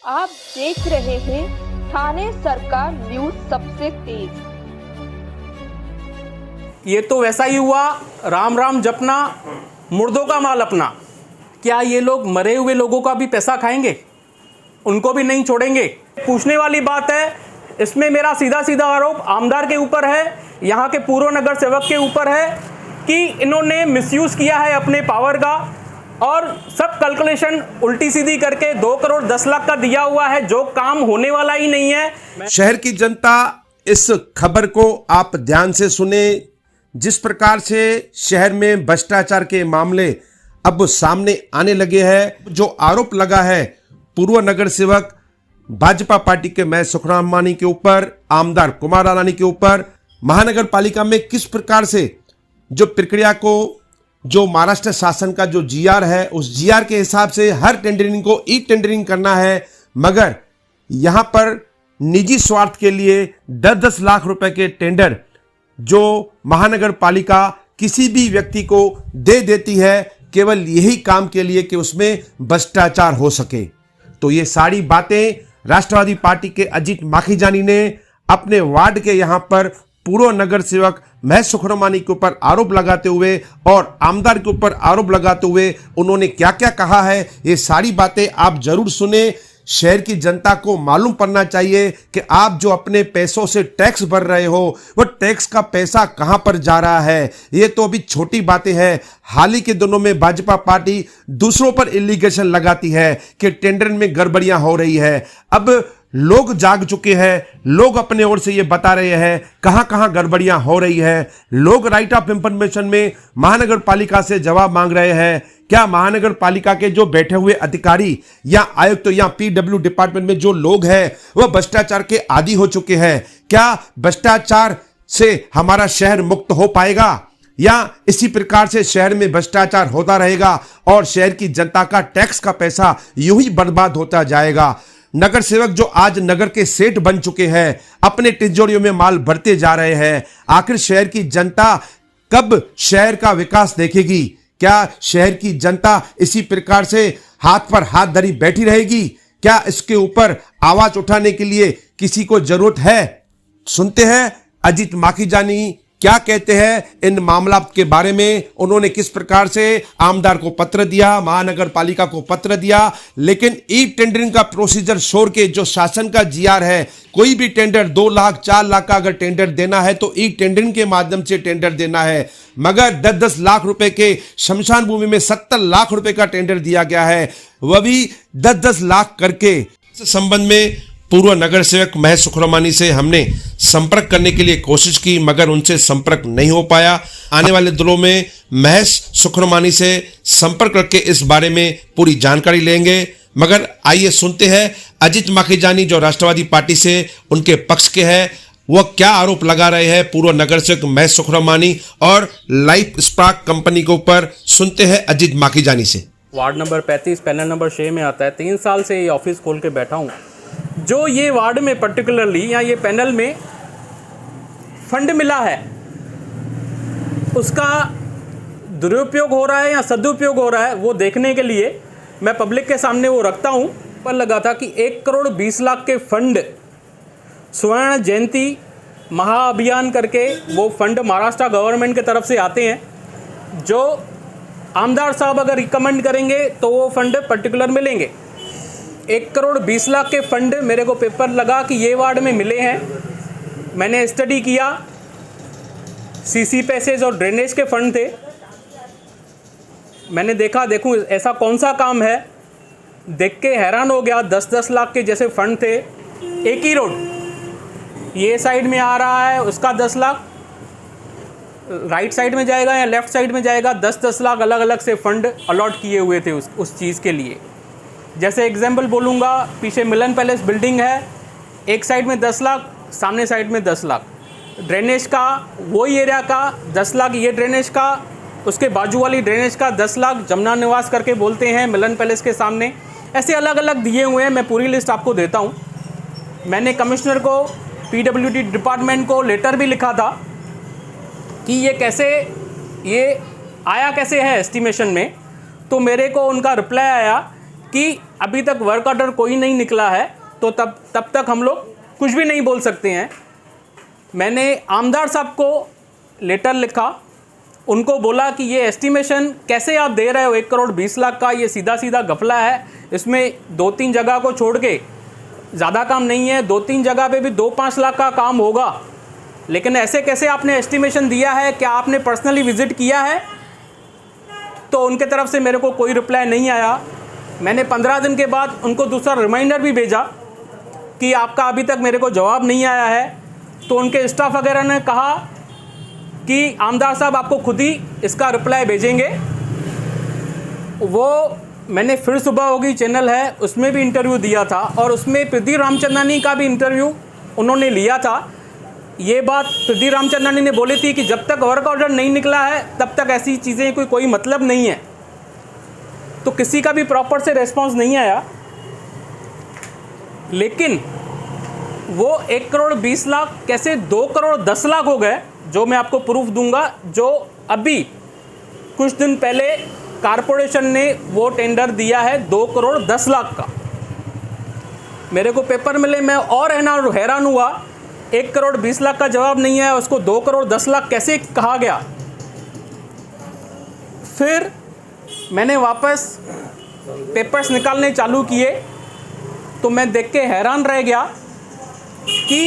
आप देख रहे हैं ठाणे सरकार न्यूज सबसे तेज। ये तो वैसा ही हुआ, राम राम जपना, मुर्दों का माल अपना। क्या ये लोग मरे हुए लोगों का भी पैसा खाएंगे? उनको भी नहीं छोड़ेंगे। पूछने वाली बात है, इसमें मेरा सीधा सीधा आरोप आमदार के ऊपर है, यहाँ के पूर्व नगर सेवक के ऊपर है कि इन्होंने मिसयूज किया है अपने पावर का और सब कैलकुलेशन उल्टी सीधी करके 2 करोड़ 10 लाख का दिया हुआ है, जो काम होने वाला ही नहीं है। शहर की जनता, इस खबर को आप ध्यान से सुने। जिस प्रकार से शहर में भ्रष्टाचार के मामले अब सामने आने लगे हैं, जो आरोप लगा है पूर्व नगर सेवक भाजपा पार्टी के मैं सुखराम मानी के ऊपर, आमदार कुमार रानी के ऊपर, महानगर पालिका में किस प्रकार से जो प्रक्रिया को, जो महाराष्ट्र शासन का जो जीआर है, उस जीआर के हिसाब से हर टेंडरिंग को ई टेंडरिंग करना है, मगर यहां पर निजी स्वार्थ के लिए 10-10 लाख रुपए के टेंडर जो महानगर पालिका किसी भी व्यक्ति को दे देती है, केवल यही काम के लिए कि उसमें भ्रष्टाचार हो सके। तो ये सारी बातें राष्ट्रवादी पार्टी के अजीत माखीजानी ने अपने वार्ड के यहां पर पूर्व नगर सेवक महेश सुखरमानी के ऊपर आरोप लगाते हुए और आमदार के ऊपर आरोप लगाते हुए उन्होंने क्या क्या कहा है, ये सारी बातें आप जरूर सुने। शहर की जनता को मालूम पड़ना चाहिए कि आप जो अपने पैसों से टैक्स भर रहे हो, वो टैक्स का पैसा कहां पर जा रहा है। ये तो अभी छोटी बातें हैं। हाल ही के दिनों में भाजपा पार्टी दूसरों पर एलिगेशन लगाती है कि टेंडर में गड़बड़ियां हो रही है। अब लोग जाग चुके हैं, लोग अपने ओर से ये बता रहे हैं कहां कहां गड़बड़ियां हो रही है। लोग राइट ऑफ इंफॉर्मेशन में महानगर पालिका से जवाब मांग रहे हैं। क्या महानगर पालिका के जो बैठे हुए अधिकारी या आयुक्त या पीडब्ल्यू डिपार्टमेंट में जो लोग हैं वह भ्रष्टाचार के आदी हो चुके हैं? क्या भ्रष्टाचार से हमारा शहर मुक्त हो पाएगा या इसी प्रकार से शहर में भ्रष्टाचार होता रहेगा और शहर की जनता का टैक्स का पैसा यूं ही बर्बाद होता जाएगा? नगर सेवक जो आज नगर के सेठ बन चुके हैं, अपने तिजोरियों में माल भरते जा रहे हैं, आखिर शहर की जनता कब शहर का विकास देखेगी? क्या शहर की जनता इसी प्रकार से हाथ पर हाथ धरी बैठी रहेगी? क्या इसके ऊपर आवाज उठाने के लिए किसी को जरूरत है? सुनते हैं अजीत माखीजानी क्या कहते हैं इन मामला के बारे में। उन्होंने किस प्रकार से आमदार को पत्र दिया, महानगर पालिका को पत्र दिया, लेकिन ई टेंडरिंग का प्रोसीजर छोड़ के जो शासन का जीआर है, कोई भी टेंडर 2 लाख 4 लाख का अगर टेंडर देना है तो ई टेंडरिंग के माध्यम से टेंडर देना है, मगर 10-10 लाख रुपए के शमशान भूमि में 70 लाख रुपए का टेंडर दिया गया है, वह भी 10-10 लाख करके। इस संबंध में पूर्व नगर सेवक महेश सुखरमानी से हमने संपर्क करने के लिए कोशिश की, मगर उनसे संपर्क नहीं हो पाया। आने वाले दिनों में महेश सुखरमानी से संपर्क करके इस बारे में पूरी जानकारी लेंगे। मगर आइए सुनते हैं अजीत माखीजानी जो राष्ट्रवादी पार्टी से उनके पक्ष के हैं, वह क्या आरोप लगा रहे हैं पूर्व नगर सेवक महेश सुखरमानी और लाइफ स्पार्क कंपनी के ऊपर। सुनते हैं अजीत माखीजानी से। वार्ड नंबर 35 पैनल नंबर 6 में आता है। 3 साल से ये ऑफिस खोल के बैठा हूँ। जो ये वार्ड में पर्टिकुलरली या ये पैनल में फंड मिला है, उसका दुरुपयोग हो रहा है या सदुपयोग हो रहा है, वो देखने के लिए मैं पब्लिक के सामने वो रखता हूँ। पर लगा था कि 1 करोड़ 20 लाख के फंड स्वर्ण जयंती महाअभियान करके वो फंड महाराष्ट्र गवर्नमेंट के तरफ से आते हैं, जो आमदार साहब अगर रिकमेंड करेंगे तो वो फंड पर्टिकुलर मिलेंगे। 1 करोड़ 20 लाख के फंड मेरे को पेपर लगा कि ये वार्ड में मिले हैं। मैंने स्टडी किया, सीसी पैसेज और ड्रेनेज के फंड थे। मैंने देखूं ऐसा कौन सा काम है, देख के हैरान हो गया। 10-10 लाख के जैसे फंड थे। एक ही रोड ये साइड में आ रहा है, उसका 10 लाख राइट साइड में जाएगा या लेफ्ट साइड में जाएगा, 10-10 लाख अलग अलग से फंड अलॉट किए हुए थे उस चीज़ के लिए। जैसे एग्जाम्पल बोलूँगा, पीछे मिलन पैलेस बिल्डिंग है, एक साइड में 10 लाख, सामने साइड में 10 लाख। ड्रेनेज का वही एरिया का 10 लाख, ये ड्रेनेज का, उसके बाजू वाली ड्रेनेज का 10 लाख, जमुना निवास करके बोलते हैं मिलन पैलेस के सामने। ऐसे अलग अलग दिए हुए हैं, मैं पूरी लिस्ट आपको देता हूँ। मैंने कमिश्नर को, पीडब्ल्यूडी डिपार्टमेंट को लेटर भी लिखा था कि ये कैसे, ये आया कैसे है एस्टिमेशन में। तो मेरे को उनका रिप्लाई आया कि अभी तक वर्क ऑर्डर कोई नहीं निकला है, तो तब तक हम लोग कुछ भी नहीं बोल सकते हैं। मैंने आमदार साहब को लेटर लिखा, उनको बोला कि ये एस्टिमेशन कैसे आप दे रहे हो 1 करोड़ 20 लाख का, ये सीधा सीधा घपला है। इसमें 2-3 जगह को छोड़ के ज़्यादा काम नहीं है, 2-3 जगह पे भी 2-5 लाख का काम होगा, लेकिन ऐसे कैसे आपने एस्टिमेशन दिया है? क्या आपने पर्सनली विज़िट किया है? तो उनके तरफ से मेरे को कोई रिप्लाई नहीं आया। मैंने 15 दिन के बाद उनको दूसरा रिमाइंडर भी भेजा कि आपका अभी तक मेरे को जवाब नहीं आया है। तो उनके स्टाफ वगैरह ने कहा कि आमदार साहब आपको खुद ही इसका रिप्लाई भेजेंगे। वो मैंने फिर सुबह होगी चैनल है, उसमें भी इंटरव्यू दिया था, और उसमें प्रदीप रामचंदानी का भी इंटरव्यू उन्होंने लिया था। ये बात प्रदीप रामचंदानी ने बोली थी कि जब तक वर्क ऑर्डर नहीं निकला है तब तक ऐसी चीज़ें कोई मतलब नहीं है। तो किसी का भी प्रॉपर से रेस्पॉन्स नहीं आया। लेकिन वो 1 करोड़ 20 लाख कैसे 2 करोड़ 10 लाख हो गए, जो मैं आपको प्रूफ दूंगा। जो अभी कुछ दिन पहले कारपोरेशन ने वो टेंडर दिया है 2 करोड़ 10 लाख का। मेरे को पेपर मिले, मैं और हैरान हुआ, 1 करोड़ 20 लाख का जवाब नहीं है, उसको 2 करोड़ 10 लाख कैसे कहा गया। फिर मैंने वापस पेपर्स निकालने चालू किए तो मैं देख के हैरान रह गया कि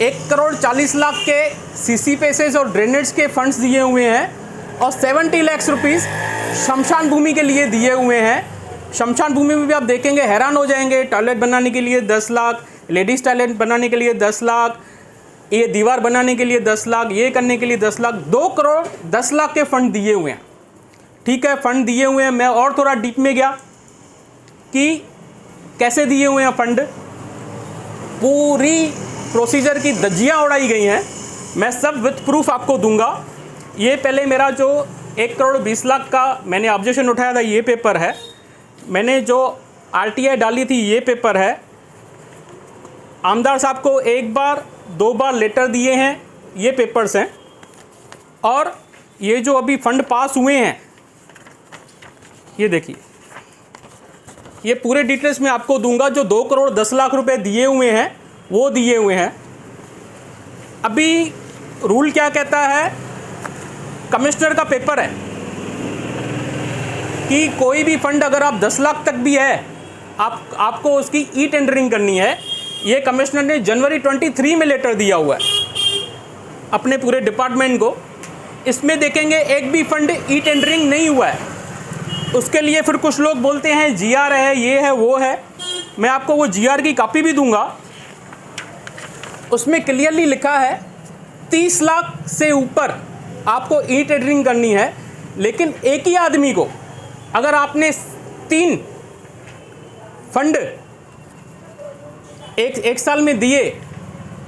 1 करोड़ 40 लाख के सीसी पैसेज और ड्रेनेज के फंड्स दिए हुए हैं और 70 लाख रुपीस शमशान भूमि के लिए दिए हुए हैं। शमशान भूमि में भी आप देखेंगे, हैरान हो जाएंगे। टॉयलेट बनाने के लिए 10 लाख, लेडीज़ टॉयलेट बनाने के लिए 10 लाख, ये दीवार बनाने के लिए 10 लाख, ये करने के लिए 10 लाख, 2 करोड़ 10 लाख के फंड दिए हुए हैं। ठीक है, फंड दिए हुए हैं। मैं और थोड़ा डीप में गया कि कैसे दिए हुए हैं फंड। पूरी प्रोसीजर की धज्जियाँ उड़ाई गई हैं। मैं सब विथ प्रूफ आपको दूंगा। ये पहले मेरा जो 1 करोड़ 20 लाख का मैंने ऑब्जेक्शन उठाया था, ये पेपर है। मैंने जो RTI डाली थी, ये पेपर है। आमदार साहब को 1 बार 2 बार लेटर दिए हैं, ये पेपर्स हैं। और ये जो अभी फंड पास हुए हैं, ये देखिए, ये पूरे डिटेल्स में आपको दूंगा। जो 2 करोड़ 10 लाख रुपए दिए हुए हैं वो दिए हुए हैं। अभी रूल क्या कहता है, कमिश्नर का पेपर है कि कोई भी फंड अगर आप 10 लाख तक भी है, आपको उसकी ई टेंडरिंग करनी है। ये कमिश्नर ने जनवरी 23 में लेटर दिया हुआ है अपने पूरे डिपार्टमेंट को। इसमें देखेंगे एक भी फंड ई टेंडरिंग नहीं हुआ है। उसके लिए फिर कुछ लोग बोलते हैं GR है, ये है, वो है। मैं आपको वो GR की कॉपी भी दूंगा। उसमें क्लियरली लिखा है 30 लाख से ऊपर आपको ई टेंडरिंग करनी है। लेकिन एक ही आदमी को अगर आपने 3 फंड एक साल में दिए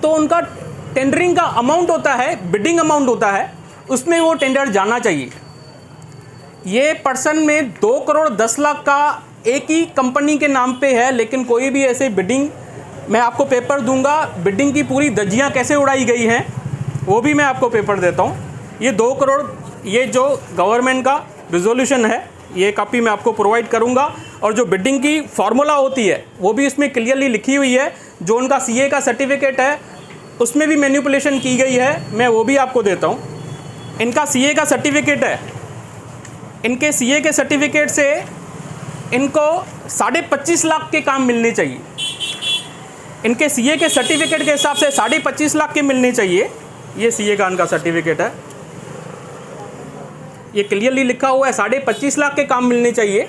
तो उनका टेंडरिंग का अमाउंट होता है, बिडिंग अमाउंट होता है, उसमें वो टेंडर जाना चाहिए। ये पर्सन में 2 करोड़ 10 लाख का एक ही कंपनी के नाम पे है, लेकिन कोई भी ऐसे बिडिंग, मैं आपको पेपर दूंगा, बिडिंग की पूरी धज्जियाँ कैसे उड़ाई गई हैं वो भी मैं आपको पेपर देता हूँ। ये 2 करोड़, ये जो गवर्नमेंट का रिजोल्यूशन है, ये कॉपी मैं आपको प्रोवाइड करूँगा। और जो बिडिंग की फार्मूला होती है वो भी इसमें क्लियरली लिखी हुई है। जो उनका CA का सर्टिफिकेट है उसमें भी मैनिपुलेशन की गई है, मैं वो भी आपको देता हूँ। इनका CA का सर्टिफिकेट है, इनके CA के सर्टिफिकेट से इनको 25.5 लाख के काम मिलने चाहिए। इनके CA के सर्टिफिकेट के हिसाब से 25.5 लाख के मिलने चाहिए। ये CA का इनका सर्टिफिकेट है, ये क्लियरली लिखा हुआ है 25.5 लाख के काम मिलने चाहिए,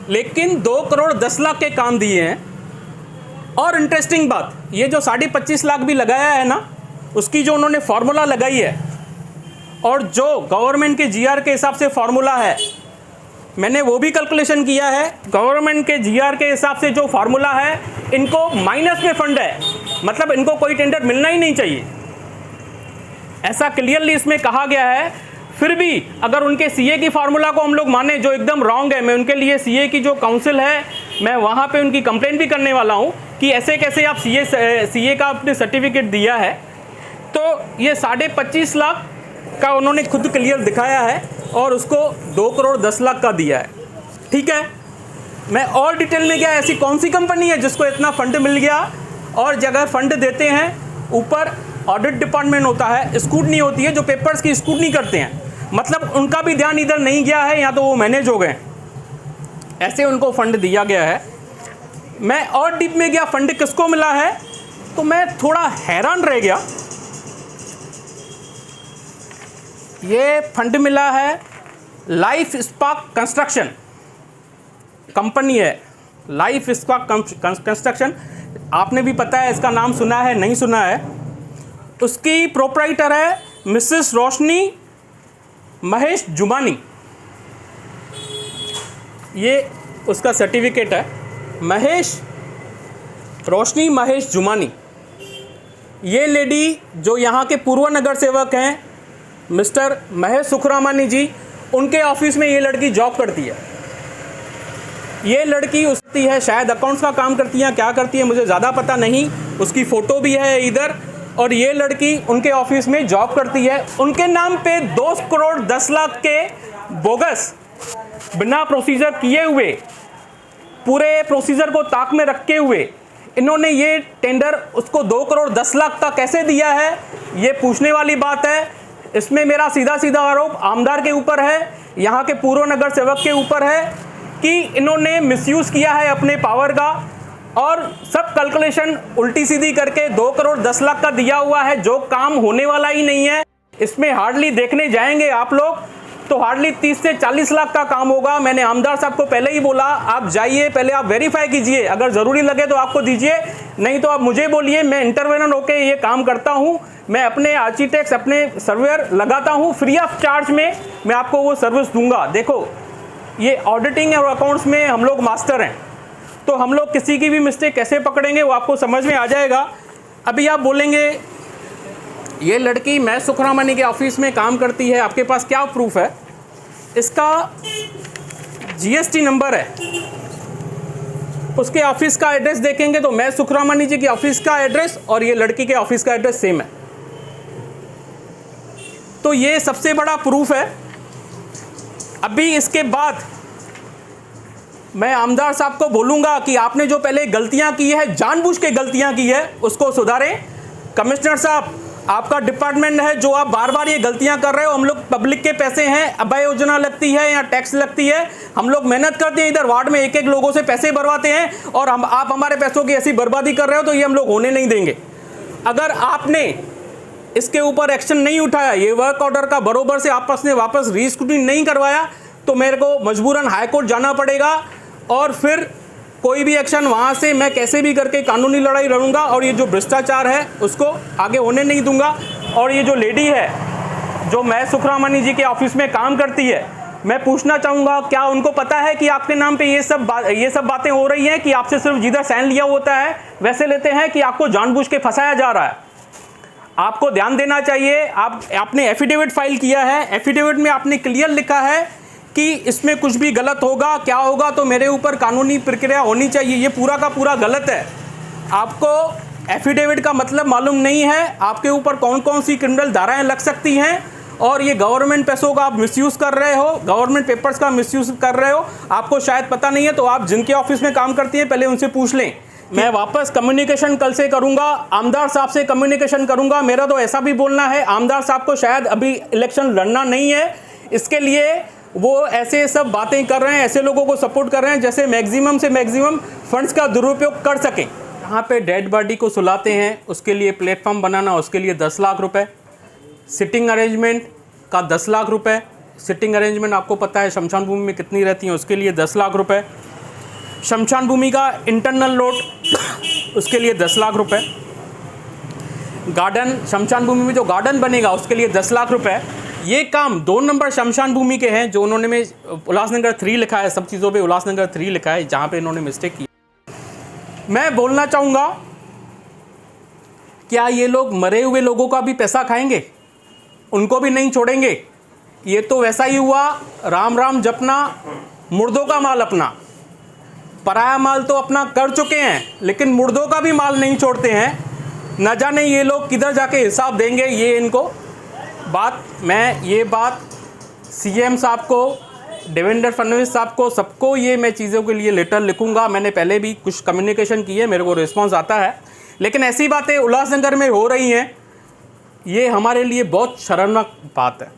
लेकिन 2 करोड़ 10 लाख के काम दिए हैं। और इंटरेस्टिंग बात, ये जो 25.5 लाख भी लगाया है ना, उसकी जो उन्होंने फार्मूला लगाई है और जो गवर्नमेंट के GR के हिसाब से फार्मूला है, मैंने वो भी कैलकुलेशन किया है। गवर्नमेंट के GR के हिसाब से जो फार्मूला है, इनको माइनस में फंड है, मतलब इनको कोई टेंडर मिलना ही नहीं चाहिए, ऐसा क्लियरली इसमें कहा गया है। फिर भी अगर उनके CA की फार्मूला को हम लोग माने, जो एकदम रॉन्ग है, मैं उनके लिए CA की जो काउंसिल है, मैं वहाँ पे उनकी कंप्लेंट भी करने वाला हूँ कि ऐसे कैसे आप CA का अपने सर्टिफिकेट दिया है। तो ये 25.5 लाख का उन्होंने खुद क्लियर दिखाया है और उसको 2 करोड़ 10 लाख का दिया है। ठीक है, मैं और डिटेल में गया, ऐसी कौन सी कंपनी है जिसको इतना फंड मिल गया। और जगह फंड देते हैं, ऊपर ऑडिट डिपार्टमेंट होता है, स्क्रूटनी होती है, जो पेपर्स की स्क्रूटनी करते हैं, मतलब उनका भी ध्यान इधर नहीं गया है, या तो वो मैनेज हो गए, ऐसे उनको फंड दिया गया है। मैं और डीप में गया, फंड किसको मिला है, तो मैं थोड़ा हैरान रह गया। ये फंड मिला है लाइफ स्पार्क कंस्ट्रक्शन कंपनी है, लाइफ स्पार्क कंस्ट्रक्शन, आपने भी पता है, इसका नाम सुना है नहीं सुना है। उसकी प्रोप्राइटर है मिसेस रोशनी महेश जुमानी, ये उसका सर्टिफिकेट है, रोशनी महेश जुमानी। ये लेडी जो यहाँ के पूर्व नगर सेवक हैं मिस्टर महेश सुखरामानी जी, उनके ऑफिस में ये लड़की जॉब करती है। ये लड़की उसकी है, शायद अकाउंट्स का काम करती है, क्या करती है मुझे ज़्यादा पता नहीं, उसकी फ़ोटो भी है इधर। और ये लड़की उनके ऑफिस में जॉब करती है। उनके नाम पे 2 करोड़ 10 लाख के बोगस बिना प्रोसीजर किए हुए, पूरे प्रोसीजर को ताक में रखे हुए, इन्होंने ये टेंडर उसको 2 करोड़ 10 लाख का कैसे दिया है, ये पूछने वाली बात है। इसमें मेरा सीधा सीधा आरोप आमदार के ऊपर है, यहाँ के पूर्व नगर सेवक के ऊपर है कि इन्होंने मिसयूज़ किया है अपने पावर का, और सब कैलकुलेशन उल्टी सीधी करके 2 करोड़ 10 लाख का दिया हुआ है, जो काम होने वाला ही नहीं है। इसमें हार्डली देखने जाएंगे आप लोग तो हार्डली 30 से 40 लाख का काम होगा। मैंने आमदार साहब को पहले ही बोला, आप जाइए, पहले आप वेरीफाई कीजिए, अगर ज़रूरी लगे तो आपको दीजिए, नहीं तो आप मुझे बोलिए, मैं इंटरवेनर होकर ये काम करता हूँ। मैं अपने आर्किटेक्ट्स, अपने सर्वेयर लगाता हूँ, फ्री ऑफ चार्ज में मैं आपको वो सर्विस दूंगा। देखो, ये ऑडिटिंग और अकाउंट्स में हम लोग मास्टर हैं, तो हम लोग किसी की भी मिस्टेक कैसे पकड़ेंगे वो आपको समझ में आ जाएगा। अभी आप बोलेंगे ये लड़की महेश सुखरामानी के ऑफिस में काम करती है, आपके पास क्या प्रूफ है? इसका जीएसटी नंबर है, उसके ऑफिस का एड्रेस देखेंगे तो महेश सुखरामानी जी के ऑफिस का एड्रेस और ये लड़की के ऑफिस का एड्रेस सेम है, तो ये सबसे बड़ा प्रूफ है। अभी इसके बाद मैं आमदार साहब को बोलूँगा कि आपने जो पहले गलतियाँ की है, जानबूझ के गलतियाँ की है, उसको सुधारें। कमिश्नर साहब, आपका डिपार्टमेंट है, जो आप बार बार ये गलतियाँ कर रहे हो, हम लोग पब्लिक के पैसे हैं, अभय योजना लगती है या टैक्स लगती है, हम लोग मेहनत करते हैं, इधर वार्ड में एक एक लोगों से पैसे भरवाते हैं, और आप हमारे पैसों की ऐसी बर्बादी कर रहे हो, तो ये हम लोग होने नहीं देंगे। अगर आपने इसके ऊपर एक्शन नहीं उठाया, ये वर्क ऑर्डर का बरोबर से आपस में वापस रीस्क्रूटनी नहीं करवाया, तो मेरे को मजबूरन हाईकोर्ट जाना पड़ेगा, और फिर कोई भी एक्शन वहाँ से मैं कैसे भी करके कानूनी लड़ाई लड़ूंगा, और ये जो भ्रष्टाचार है उसको आगे होने नहीं दूंगा। और ये जो लेडी है जो महेश सुखरामानी जी के ऑफिस में काम करती है, मैं पूछना चाहूँगा, क्या उनको पता है कि आपके नाम पे ये सब बातें हो रही हैं, कि आपसे सिर्फ जिधर साइन लिया होता है वैसे लेते हैं, कि आपको जानबूझ के फंसाया जा रहा है? आपको ध्यान देना चाहिए। आपने एफिडेविट फाइल किया है, एफिडेविट में आपने क्लियर लिखा है कि इसमें कुछ भी गलत होगा, क्या होगा तो मेरे ऊपर कानूनी प्रक्रिया होनी चाहिए, ये पूरा का पूरा गलत है। आपको एफिडेविट का मतलब मालूम नहीं है, आपके ऊपर कौन कौन सी क्रिमिनल धाराएं लग सकती हैं, और ये गवर्नमेंट पैसों का आप मिसयूज़ कर रहे हो, गवर्नमेंट पेपर्स का मिसयूज़ कर रहे हो, आपको शायद पता नहीं है, तो आप जिनके ऑफिस में काम करती हैं पहले उनसे पूछ लें। मैं वापस कम्युनिकेशन कल से करूंगा, आमदार साहब से कम्युनिकेशन करूंगा। मेरा तो ऐसा भी बोलना है, आमदार साहब को शायद अभी इलेक्शन लड़ना नहीं है, इसके लिए वो ऐसे सब बातें कर रहे हैं, ऐसे लोगों को सपोर्ट कर रहे हैं जैसे मैक्सिमम से मैक्सिमम फंड्स का दुरुपयोग कर सकें। यहाँ पे डेड बॉडी को सुलाते हैं, उसके लिए प्लेटफॉर्म बनाना, उसके लिए 10 लाख रुपए, सिटिंग अरेंजमेंट का 10 लाख रुपए, सिटिंग अरेंजमेंट आपको पता है शमशान भूमि में कितनी रहती हैं, उसके लिए 10 लाख रुपए, शमशान भूमि का इंटरनल लोड उसके लिए 10 लाख रुपए, गार्डन, शमशान भूमि में जो गार्डन बनेगा उसके लिए 10 लाख रुपए। ये काम 2 नंबर शमशान भूमि के हैं, जो उन्होंने में उल्लासनगर 3 लिखा है, सब चीज़ों पे उल्लासनगर 3 लिखा है, जहाँ पे इन्होंने मिस्टेक की। मैं बोलना चाहूँगा, क्या ये लोग मरे हुए लोगों का भी पैसा खाएंगे? उनको भी नहीं छोड़ेंगे? ये तो वैसा ही हुआ, राम राम जपना, मुर्दों का माल अपना। पराया माल तो अपना कर चुके हैं, लेकिन मुर्दों का भी माल नहीं छोड़ते हैं। न जाने ये लोग किधर जाके हिसाब देंगे, ये इनको ये बात सीएम साहब को, देवेंद्र फडणवीस साहब को, सबको ये मैं चीज़ों के लिए लेटर लिखूंगा। मैंने पहले भी कुछ कम्युनिकेशन की है, मेरे को रिस्पांस आता है, लेकिन ऐसी बातें उल्लासनगर में हो रही हैं, ये हमारे लिए बहुत शर्मनाक बात है।